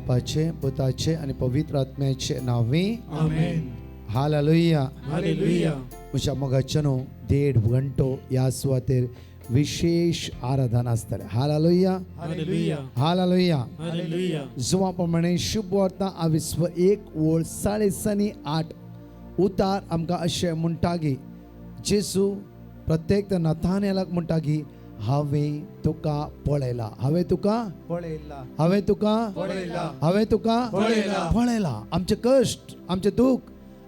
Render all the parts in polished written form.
बापाचे, पुताचे आणि पवित्र आत्म्याचे नावे आमेन. हालेलुया. हालेलुया. मुझ्या मोगाचनो 1.5 घंटो या सुवातेर विशेष आराधना आसतले. हालेलुया. हालेलुया. हालेलुया. हालेलुया. जुवा प्रमाणे शुभ वार्ता आ विश्व 1 ओळ 8:8 उतार आमकां अशें म्हणटा की जेजू प्रत्येक नथानेलाक म्हणटा की हांवें तुका पळयला, हांवें तुका पळयला, हांवें तुका पळयला, हांवें तुका पळयला. पळयला. आमचे कश्ट, आमचे दुःख,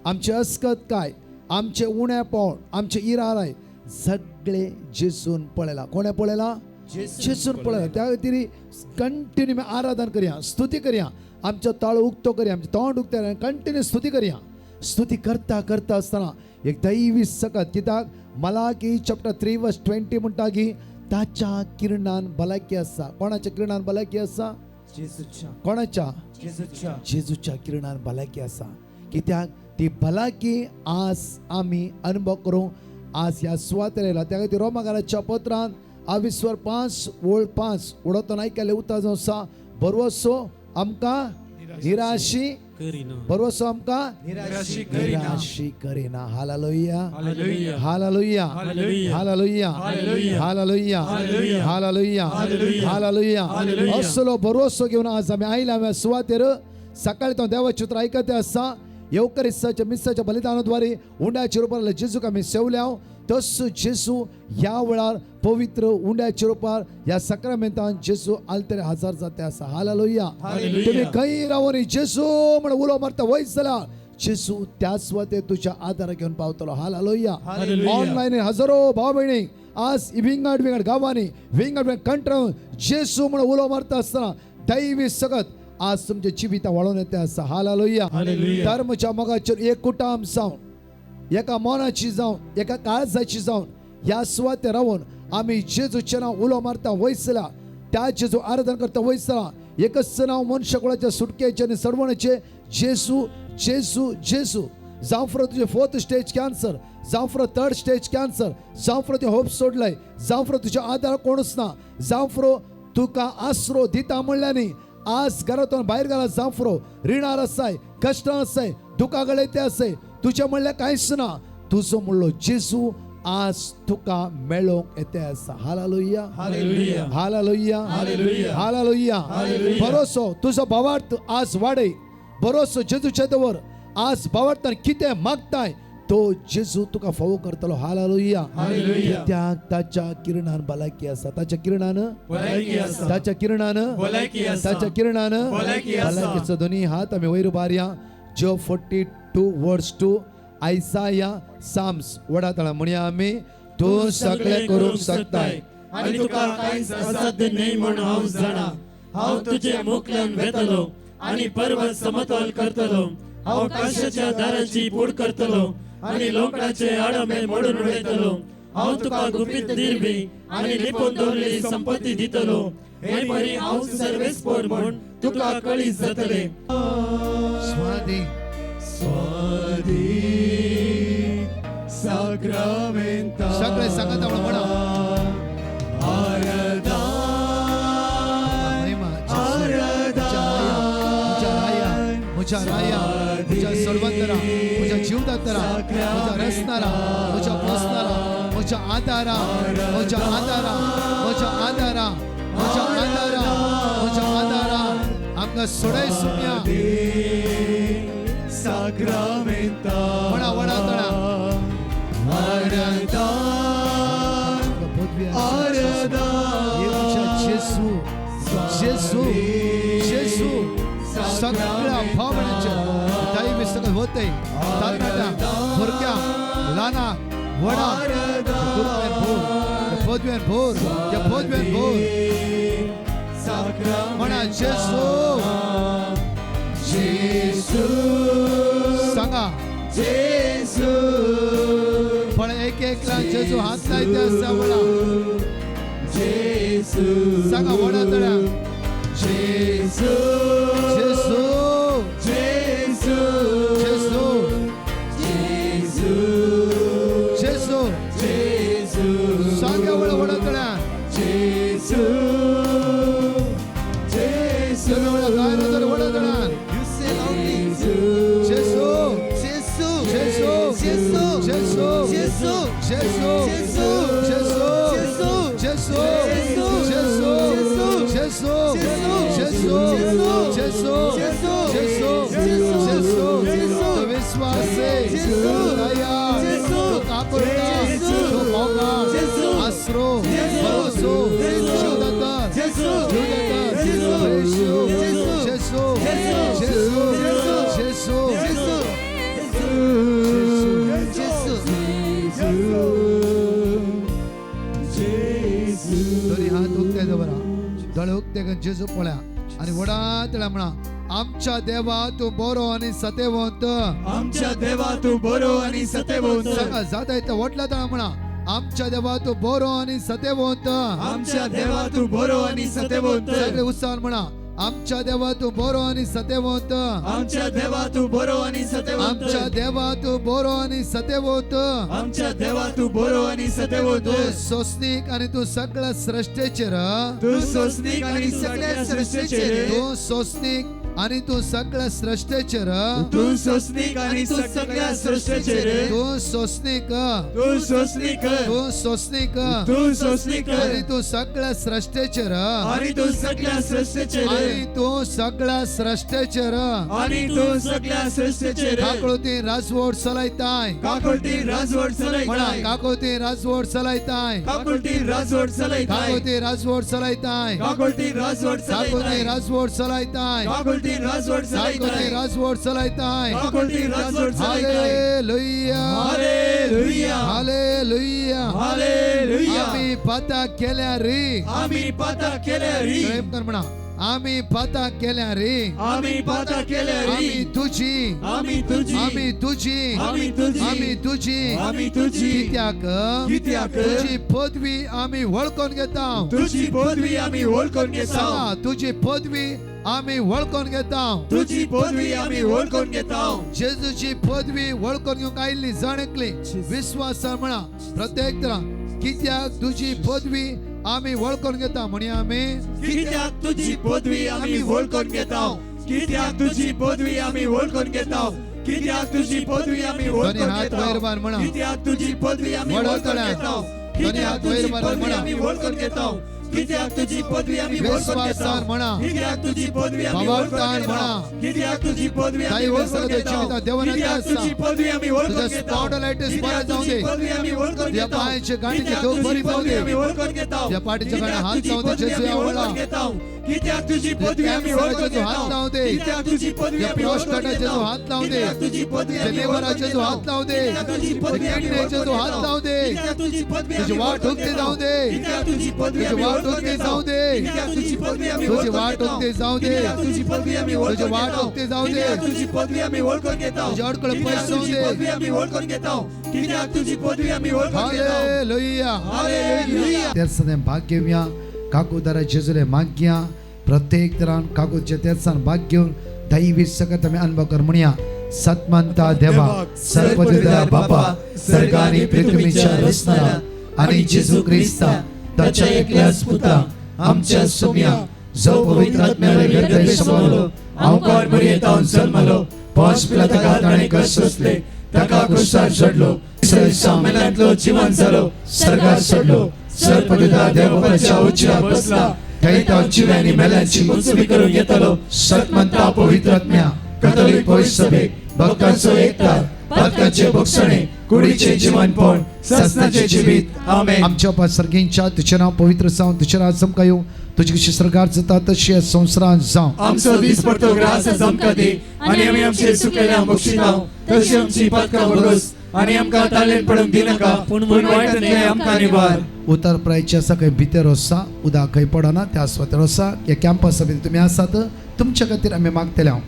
आमचे अस्कतकाय, आमचे उणेपण, आमचे इराराय सगळे जेजून पळयला. कोणे पळयला? जेजून पळयला. त्या खातीर कंटिन्यू आराधना करया, स्तुती करया, आमचो ताळो उक्तो करया, आमचें तोंड उक्तें कंटिन्यू स्तुती करया. स्तुती करता करता आसतना एक दैवी सकत, कित्याक मलाकी चॅप्टर 3:20 म्हणटा की ताच्या किरणान भलायकी आसा. कोणाच्या किरणान भलायकी आसा? जेजूच्या, कोणाच्या? जेजूच्या, जेजूच्या किरणान भलायकी आसा. कित्याक ती भलायकी आज आमी अनुभव करूं आज ह्या सुवातेर येयला. त्या खातीर रोमाकाराच्या पत्रांत 5:5 उडोतून आयकले उतर जावन आसा, बरवसो आमकां निराशी करिना. बरवसो आमकां निराशी करिना. निराशी करिना. हालेलुया. हालेलुया. हालेलुया. हालेलुया. हालेलुया. हालेलुया. हालेलुया. हालेलुया. हालेलुया. हालेलुया. हालेलुया. हालेलुया. असलो बरवसो घेवन आज आमी आयल्या हांवें सुवातेर सकाळी तो देवाचें उतर आयकते आसा. येवकरिस्ताच्या मिसाच्या बलिदानाद्वारे उंड्याच्या रुपार जेजूक आमी सेवल्या. तसो जेजू ह्या वेळार पवित्र उंड्याच्या रुपार ह्या सक्रामेंतान जेजू आलतरे हजर जाते आसा. हालेलुया. हालेलुया. तुम्ही खंय रावून जेजू म्हणून उलो मारता वयस जाल्यार जेजू त्या सुवातेर तुज्या आदार घेवन पावतलो. हालेलुया. हालेलुया. ऑनलायन हजारो भाव भयणी आज विंगड गांवांनी विंगड कंट्रान जेजू म्हणून उलो मारता आसतना दैवी सगत आज तुमच्या जिविता वळोन येता आसा. हालेलुया. हालेलुया. धर्मच्या मोगाचेर एक कुटुंब जावन एका मनाची जावन एका काळजाची जावन ह्या सुवातेर रावून आमी जेजूचें नांव उलो मारता वयसला, त्या जेजू आराधना करता वयसला. एकच नांव मनशाकुळाच्या सुटकेचे आनी सडवणेचे जेजू जेजू जेजू. जावं फुडें तुजें 4th स्टेज कॅन्सर, जावं फुडें 3rd स्टेज कॅन्सर, जावं फुडें तुवें होप सोडलाय, जावं फुडें तुज्या आदार कोणूच ना, जावं फुडें तुका आसरो दिता म्हणल्यानी आज घरातून भायर घाला. जावं फुडें रिणार आसाय, कश्टां आसाय, दुखा गळयते आसाय, तुजें म्हणल्यार कांयच ना. तुजो म्हणलो जेजू आज तुका मेळोंक येते आसा. हालेलुया. हालेलुया. हालेलुया. हालेलुया. हालेलुया. हालेलुया. भरोसो तुजो भावार्थ आज वाडय. भरोसो जेजूचे दवर. आज भावार्थान कितें मागताय तो जेजू तुका फावो करतलो. हालेलुया. हालेलुया. कित्याक ताच्या किरणान भलायकी आसा. ताच्या किरणान भलायकी आसा. ताच्या किरणान भलायकी आसा. ताच्या किरणान भलायकी आसा. भलायकीचो दोनी हात आमी वयर उबारया. जो 42:2 आयसाया साम्स वडातळा म्हणया आमी. तूं सगळें करूंक शकताय आणि तुका कांयच असाध्य नाही म्हण हांव जाणा. हांव तुजे मुखल्यान वेतलो आणि पर्वत समतोल करतलो. हांव आकाशाच्या दाराची पूड करतलो आणि लोकांचे आडमे मोडून उडयतलो. हांव तुका गुपीत दिरबी आणि लिपोवन दवरलेली संपत्ती दितलो. हे परी हांव सर्वेस्पर म्हण तुका कळीस जातले. स्वादी स्वादी साक्रामेंता सगळे सांगत आपण म्हणा. आराधा महिमा आराधा मुझा राया मुझा सोडवंतरा मुझा जीवदातरा मुझा रचणारा मुझा पोसणारा मुझा आधारा मुझा आधारा मुझा आधारा मुझा आधारा मुझा आधारा आमकां सोडाय सुम्या साक्रामेंता वडा वडा तळा आराधा आराधा जेजू जेजू जेजू सगळ्या भावनेचे दैवी सगळं होते. तरणाट्या भुरग्या ल्हाना वडा पदव्यान भोर त्या पदव्यान भोर म्हणा जेजू जेजू सांगा. जेजू पण एक एकला जेजू हात लायते आसता म्हणा. जेजू सांगा वडा तळ्या जेजू जेजू जेजू जेजू जेजू जेजू जेजू सांगा वडा वडा तळ्या जेजू जेजू वडा जेसू जेसू जेसू जेसू जेसू जेसू जेसू जेसू जेसू जेसू तो विश्वास से तो दया तो काकुरता तो मौका आसरो भरोसो जुदता जुदता जेसू जेसू जेसू जेसू दोन्ही हात उगते बरा डोळे उगते का जेजू पळ्या आणि वडा त्याला म्हणा आमच्या देवा तू बरो आणि सत्यवंत आमच्या देवा तू बरो आणि सत्यवंत सगळं जाता येतं वटला त्याला म्हणा आमच्या देवा तू बरो आणि सत्यवंत आमच्या देवा तू बरो आणि सत्यवंत सगळे उत्साहान म्हणा आमच्या देवा तू बरो आणि सत्यवंत आमच्या देवा तू बरो आणि सत्यवंत आमच्या देवा तू बरो आणि सत्यवंत आमच्या देवा तू बरो आणि सत्यवंत तू सोसनीक आणि तू सगळं सृष्टीचे तू सोसनीक आणि सगळ्या सृष्टीचे तू सोसनीक आणि तू सगळं सृष्टीचे तू सोसनीक आणि तू सगळ्या सृष्टीचे तू सोसनीक तू सोसनीक तू सोसनीक तू सोसनीक आणि तू सगळं सृष्टीचे आणि तू सगळ्या सृष्टीचे आणि तू सगळं सृष्टीचे आणि तू सगळ्या सृष्टीचे काकोळती राजवट चलायताय काकोळती राजवट म्हणा चलायताय काकोळती राजवट चलायताय काकोळती राजवट चलायताय काकोळती राजवट चलायताय काकोळती राजवट काकोळती चलायताय राजवट चलायताय काकोळती राजवट काकोळती चलायताय राजवट चलायताय काकोळती राजवट चलायताय हालेलुया हालेलुया हालेलुया हालेलुया आम्ही पता केल्या रे आम्ही पाता केल्या री प्रेम कर म्हणा आम्ही पता केल्या रे आम्ही पाता केल्या आम्ही री तुझी आम्ही तुझी आम्ही तुझी आम्ही तुझी आम्ही तुझी आम्ही तुझी कित्याक कित्याक तुझी पदवी आम्ही वळखून घेता तुझी पदवी आम्ही ओळखून घेता सांगा तुझी पदवी आम्ही वळखून घेता तुझी पदवी आम्ही ओळखून घेता जेजूची पदवी वळखून घेऊन आयिल्ली जाणकली विश्वास म्हणा प्रत्येक तरा कित्याक तुझी पदवी आम्ही वळखून घेता म्हणी आम्ही कित्याक तुझी पदवी आम्ही ओळखून घेता कित्याक तुझी पदवी आम्ही ओळखून घेता कित्याक तुझी पदवी आम्ही दोन्ही ओळखून हात वयर बार म्हणा. घेता कित्याक तुझी पदवी आम्ही वडो ओळखून तळ्या. घेता दोन्ही हात कित्याक वयर तुझी बार पदवी म्हणा. आम्ही ओळखून घेता कित्याक तुझी पदवी आम्ही ओळखून विश्वासार म्हणा. घेता कित्याक तुझी पदवी आम्ही बाबा ओळखून ताण घेता म्हणा. कित्याक तुझी पदवी आम्ही काही ओळखून वर्षाला घेता जीवितात देवाने कित्याक त्याचा. तुझी पदवी आम्ही ओळखून तुझ्या घेता स्पॉटलाइटस कित्याक बरं जाऊ तुझी दे. पदवी आम्ही ओळखून त्या घेता पायाचे गाठीचे कित्याक देव तुझी बरी पाहू पदवी दे. आम्ही ओळखून घेता त्या पाठीच्या गाड्या हात कित्याक लावून दे. तुझी जेजू पदवी आम्ही आवडला. ओळखून घेता कित्याक तुझी पदवी आम्ही ओळखून जेजू हात घेता लावून दे. कित्याक तुझी पदवी त्या आम्ही ओळखून प्रोस्टेटा घेता जेजू हात लावून दे. कित्याक तुझी पदवी आम्ही लिव्हरा ओळखून जेजू घेता. हात लावून दे. कित्याक तुझी पदवी आम्ही किडनी ओळखून जेजू हात घेता. लावून दे. कित्याक तुझी पदवी तुझी आम्ही वाट ओळखून उगते घेता. जाऊ दे. कित्याक तुझी पदवी तुझी आम्ही वाट ओळखून उगते घेता. जाऊ दे. कित्याक तुझी पदवी आम्ही तुझी ओळखून वाट घेता. उगते जाऊ दे. कित्याक तुझी पदवी आम्ही ओळखून तुझी वाट घेता. उगते जाऊ दे. कित्याक तुझी पदवी आम्ही ओळखून घेता. तुझ्या अडकळ कित्याक पैसे जाऊ तुझी दे. पदवी आम्ही ओळखून घेता. कित्याक तुझी पदवी आम्ही ओळखून घेता. Hallelujah hallelujah. तेर्सने भाग्य घेऊया काकू दरा जेजूले माग्या प्रत्येक तरान काकूचे तेर्सान भाग्य घेऊन दैवी सकत आम्ही अनुभव कर म्हणूया सत्मंता देवा सर्वपिता बापा सर्ग आणि पृथ्वीच्या रचणारा आणि जेजू ख्रिस्ता त्याच्या एकल्याच पुत्रा आमच्या सुम्या जो पवित्र आत्म्याने हृदय समावलो अवकाळ मर्यादावन जन्मलो पाच पिला तका ताणे कष्ट सोसले तका क्रुसार चढलो सामेलांतलो जीवन जालो सर्गार चढलो सर्वपिता देवाच्या उच्चार बसला थंय जिव्यांनी मेल्यांची उंचवी करून येतलो सत्मंता पवित्र आत्म्या कथोलिक पवित्र सभेक भक्तांचो एकता पातकाचे भक्षणे कुडीचे जीवनपण ससनाचे जीवित आमेन. आमच्या पासर्गींच्या तुझे नाव पवित्र जाऊन तुझे राज चमका येऊ तुझी कशी सरकार जाता तशी संसारात जाऊ आमचो दीस पडतो ग्रास चमका दे आणि आम्ही आमचे सुकलेल्या बक्षितांव तशी आमची पातकां बगस आणि आमकां तालेन पडूंक दिनाका पूण वायटांतले आमकां निवार. उतर प्रायच्या असा काही भितर आसा उदा खंय पडना त्या स्वतर आसा या कॅम्पस सभेत तुम्ही आसात तुमच्या खातीर आमी मागतले हांव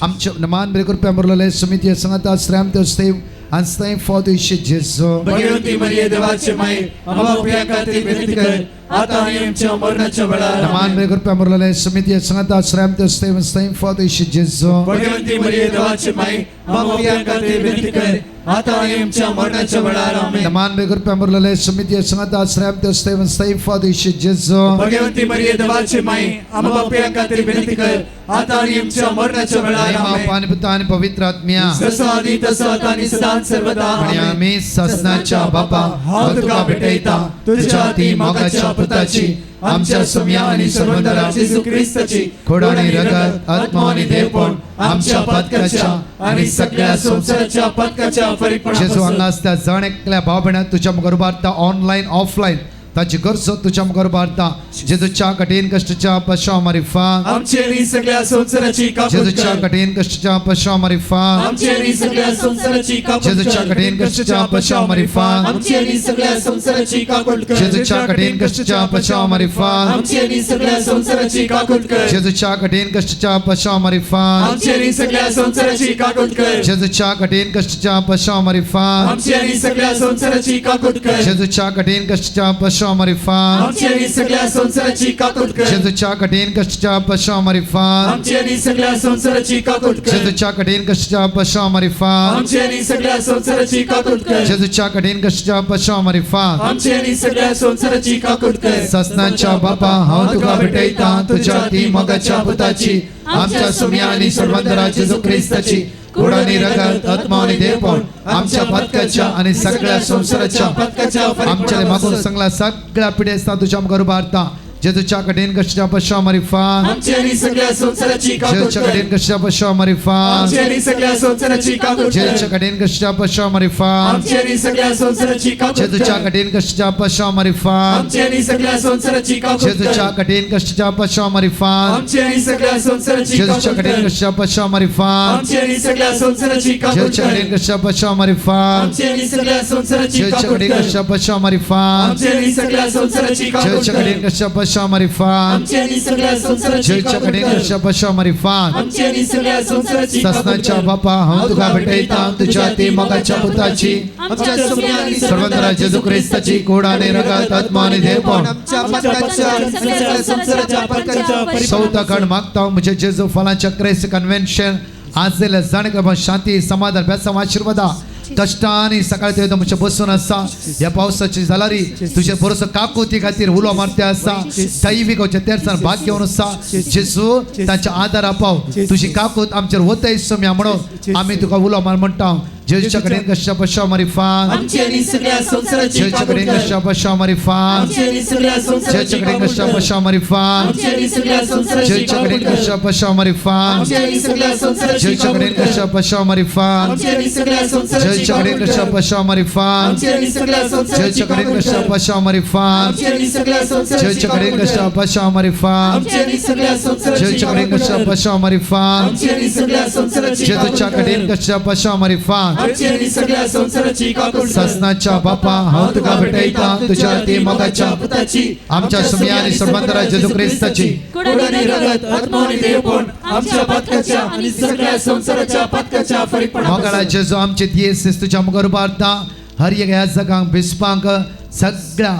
आमचे नमान बरे करपी आमरलेले समिती सांगता श्राम ते save and thank for the Jesus. Bhagwanti मरिये देवाचे माये आम्हा प्रिया खातीर विनंती कर आता आणि आमच्या मरणाच्या वेळार Naman may grupo amorlale sumiti sangata sram te stay for the Jesus. Bhagwanti मरिये देवाची माई आमच्या खातीर विनंती कर आता आणि आमच्या मरणाच्या वेळार आमेन Naman may grupo amorlale sumiti sangata sram te stay for the Jesus. Bhagwanti मरिये देवाची माई आमच्या खातीर विनंती कर आता आणि आमच्या मरणाच्या वेळार Nama आमेन pani puta ani pavitra atmya. जसं आधी तसं आता आणि सदां सर्वदा आणि आमेन आम्ही ससनाच्या बापा हांव तुका भेटयता तुझ्या ती मोगाच्या पुताची आमच्या सोम्या आणि सर्वंतरा जेजू ख्रिस्ताची खोडाने रगत आत्मा आणि देवपण आमच्या पदकाच्या आणि सगळ्या संसाराच्या पदकाच्या जेजू परिपूर्णतेसाठी हांगा असता जण एकल्या भाव भयणां तुझ्या मुखार उबारता ऑनलाइन ऑफलाइन ताची गरज तुझ्या मुखार उबारता जेजूच्या कठीण कष्टाच्या पश्चाव मारिफा आमचे आणि सगळ्या संसाराची कापूट जेजूच्या कर कठीण कष्टाच्या पश्चाव मारिफा आमचे आणि सगळ्या संसाराची कापूट जेजूच्या कर कठीण कष्टाच्या पश्चाव मारिफा आमचे आणि सगळ्या संसाराची कापूट कर जेजूच्या कठीण कष्टाच्या पश्चाव मारिफा आमचे आणि सगळ्या संसाराची कापूट कर जेजूच्या कठीण कष्टाच्या पश्चाव मारिफा आमचे आणि सगळ्या संसाराची कापूट कर जेजूच्या कठीण कष्टाच्या पश्चाव मारिफा आमचे आणि सगळ्या संसाराची कापूट कर जेजूच्या कठीण कष्टाच्या पश्चाव मारिफा आमचे आणि सगळ्या संसाराची कापूट कर जेजूच्या कठीण कष्टाच्या पश्चाव मारिफा आमचे आणि सगळ्या संसाराची कापूट कर जेजूच्या कठीण कष्टाच्या पश्चाव मारिफा आमचे आणि सगळ्या संसाराची कापूट कर जेजूच्या कठीण कष्टाच्या पश्चाव मारिफा आमचे आणि सगळ्या संसाराची कापूट कर ससनाच्या बापा हांव तुका भेटयता तुझ्या ती मोगाच्या पुताची आमच्या सोम्या आणि सर्वंतरा जेजू ख्रिस्ताची खोडाने रगत आत्मा आणि देवपण आमच्या पदकाच्या आणि सगळ्या संसाराच्या पदकाच्या आमच्या मागून सगळ्या सगळ्या पिढी असता तुझ्या मुखार उबारता जेजूच्या कठीण कष्टाच्या पश्चाव मारिफा आमचे आणि सगळ्या संसाराची कापूट जेजूच्या कर कठीण कष्टाच्या पश्चाव मारिफा आमचे आणि सगळ्या संसाराची कापूट कर जेजूच्या कठीण कष्टाच्या पश्चाव मारिफा आमचे आणि सगळ्या संसाराची कापूट जेजूच्या कर कठीण कष्टाच्या पश्चाव मारिफा आमचे आणि सगळ्या संसाराची कापूट जेजूच्या कर कठीण कष्टाच्या पश्चाव मारिफा आमचे आणि सगळ्या संसाराची जेजूच्या कापूट कठीण कर कष्टाच्या पश्चाव मारिफा आमचे आणि सगळ्या संसाराची कापूट जेजूच्या कर कठीण कष्टाच्या पश्चाव मारिफा आमचे आणि सगळ्या संसाराची जेजूच्या कापूट कठीण कर कष्टाच्या पश्चाव मारिफा आमचे आणि सगळ्या संसाराची कापूट जेजूच्या कठीण कर कष्टाच्या पश्चाव मारिफा आमचे आणि सगळ्या संसाराची जेजूच्या कापूट कठीण कर कष्टाच्या पश्चाव मारिफा आमचे आणि सगळ्या संसाराची कापूट ससनाच्या कर बापा हांव तुका भेटयता तुझ्या ती मोगाच्या पुताची आमच्या सोम्या आणि सर्वंतरा जेजू ख्रिस्ताची खोडाने रगत आत्मा आणि देवपण आमच्या पदकाच्या आणि सगळ्या संसाराच्या पदकाच्या चौथा खंड मागता म्हणजे जेजू फलांच्या क्राइस्ट कन्व्हेन्शन आज दिल्या जाणकर शांती समाधान बेसम आशीर्वादा कष्टाने सकाळी ते तुमच्या बसून असा या पावसाची झालारी तुझे बरोस काकुती खातीर उलो मारते असा दैविक तेरसान भाग घेऊन असा जेजू तांच्या आदार पाव तुझी काकूत आमचेर वतय सम्या म्हणून आम्ही तुका उलो मार म्हणटा जेजूच्या कडेन कशा पश्चाव मारिफा आमचे आणि सगळ्या संसाराची जेजूच्या कापूट कडेन कर कशा पश्चाव मारिफा आमचे आणि सगळ्या संसाराची जेजूच्या कडेन कापूट कशा कर पश्चाव मारिफा आमचे आणि सगळ्या संसाराची जेजूच्या कडेन कापूट कशा कर पश्चाव मारिफा आमचे आणि सगळ्या संसाराची जेजूच्या कडेन कापूट कशा कर पश्चाव मारिफा आमचे आणि सगळ्या संसाराची जेजूच्या कडेन कापूट कशा कर पश्चाव मारिफा आमचे आणि सगळ्या संसाराची जेजूच्या कडेन कापूट कशा कर पश्चाव मारिफा आमचे आणि सगळ्या संसाराची जेजूच्या कडेन कापूट कशा कर पश्चाव मारिफा आमचे आणि सगळ्या संसाराची जेजूच्या कडेन कापूट कशा कर पश्चाव मारिफा आमचे आणि सगळ्या संसाराची जेजूच्या कापूट कडेन कर कशा पश्चाव मारिफा आमचे आणि सगळ्या संसाराची कापूट कर ससनाच्या बापा हांव तुका भेटयता तुझ्या ती मोगाच्या पुताची आमच्या सोम्या आणि सर्वंतरा जेजू ख्रिस्ताची खोडाने रगत आत्मा आणि देवपण आमच्या पदकाच्या आणि सगळ्या संसाराच्या पदकाच्या मोगाळा परिपूर्णतेसाठी जेजू आमचे दियेस तुझ्या मुखार उबारता हर एक ह्या जगांक बिस्पांक सगळ्या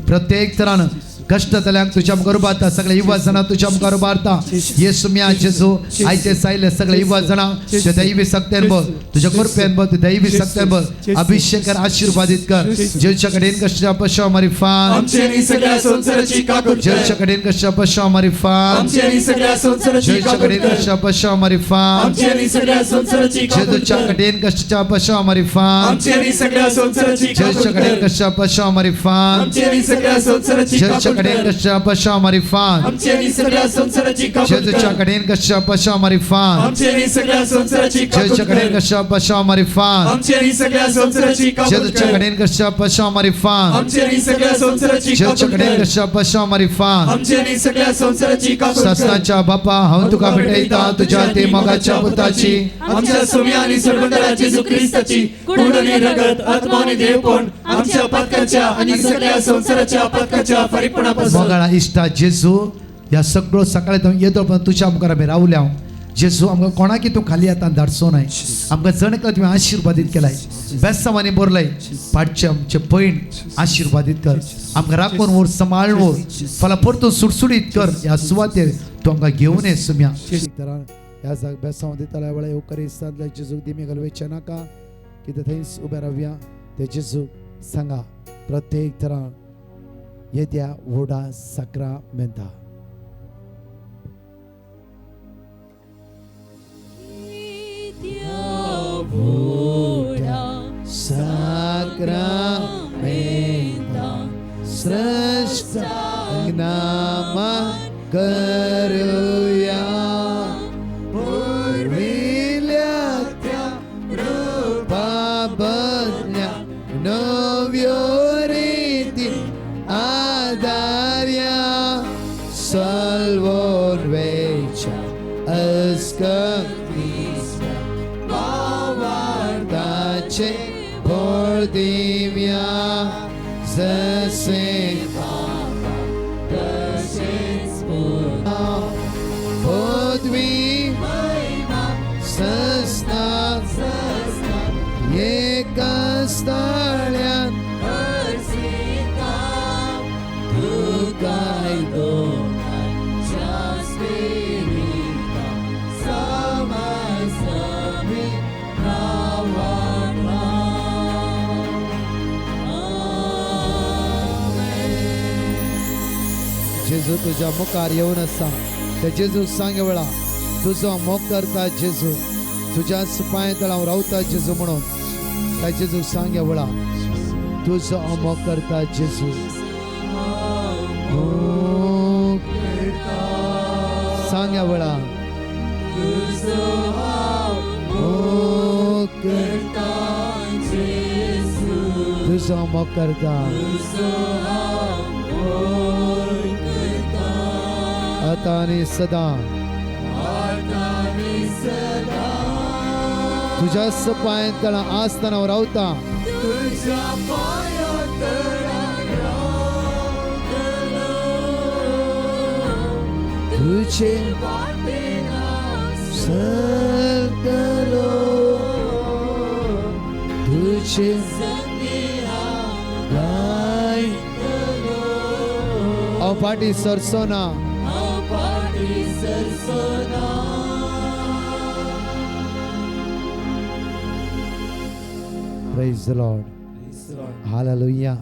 प्रत्येक तरान कष्ट जाल्यांक तुझ्या मुखार उबारता सगळे युवा जाणां तुझ्या मुखार उबारता येसू म्या जेजू आयचे सायले सगळे युवा जाणां तुझ्या दैवी सक्तेन बघ तुझ्या कृपेन बघ दैवी सक्तेन बघ अभिषेक कर आशीर्वादित कर जेजूच्या कडेन कशा पश्चाव मारिफा आमचे आणि सगळ्या संसाराची कापूट कर जेजूच्या कडेन कशा पश्चाव मारिफा आमचे आणि सगळ्या संसाराची जेजूच्या कापूट कडेन कर कशा पश्चाव मारिफा आमचे आणि सगळ्या संसाराची कापूट जेजूच्या कर कडेन कशा पश्चाव मारिफा आमचे आणि सगळ्या संसाराची कापूट जेजूच्या कडेन कर कशा पश्चाव मारिफा आमचे आणि सगळ्या संसाराची जेजूच्या कापूट कडेन कर कशा पश्चाव मारिफा आमचे आणि सगळ्या संसाराची कापूट जेजूच्या कर कडेन कशा पश्चाव मारिफा आमचे आणि सगळ्या संसाराची कापूट जेजूच्या कडेन कर कशा पश्चाव मारिफा आमचे आणि सगळ्या संसाराची कापूट जेजूच्या कर कडेन कशा पश्चाव मारिफा आमचे आणि सगळ्या संसाराची जेजूच्या कापूट कडेन कर कशा पश्चाव मारिफा आमचे आणि सगळ्या संसाराची कापूट कर ससनाच्या बापा हांव तुका भेटयता तुझ्या ते मोगाच्या पुताची आमच्या सोम्या आणि सर्वंतरा जेजू ख्रिस्ताची खोडाने रगत आत्मा आणि देवपण आमच्या पदकाच्या आणि सगळ्या संसाराच्या पदकाच्या परिपूर्णतेसाठी मोगाळा इष्टा जेजू या सगळं सकाळी येतो पण तुझ्या मुखार आम्ही रावल्या जेजू आमकां कोणाकी तूं खाली आतां धाडचो न्हय. आमकां जणकां तुवें आशिर्वादीत केलाय, बेसांवांनी भरलय. पाडचे आमचे पैण आशिर्वादीत कर, आमकां राखून व्हर, सांबाळून व्हर, फाल्यां परतून सुटसुटीत कर. ह्या सुवातेर तूं आमकां घेवन ये सुम्या. ह्या जाग बेसांव दिताल्या वेळा येवकारी सांतल्या जेजूक दिमी घालवेचे नाका, कितें थंयच उबे रावया. ते जेजूक सांगा प्रत्येक तरां येद्या व्हडा साक्रामेंता. Sacramenta sreshta nama karuya purvilyatya rupabadnya novyoriti adarya salvor vecha ascatista bavardace Dimia zase papa tăceți puna podvi maima săsna e castalian ărsita tu cai dona cea spirita samai sami navarna. जेजू तुझ्या मुखार येऊन असा ते जेजू सांगे वेळा तुझो मोग करता जेजू तुझ्या पांय तळावर रावता जेजू म्हणून त्या जेजू सांगे वेळा तुझो मोग करता जेजू. सांग्या वेळा तुझो मोग करता आता आणि सदा तुझ्या पांय तळा आसतना रावता तुझे सकलो तुझे पाटी सरसोना Praise the Lord. Hallelujah.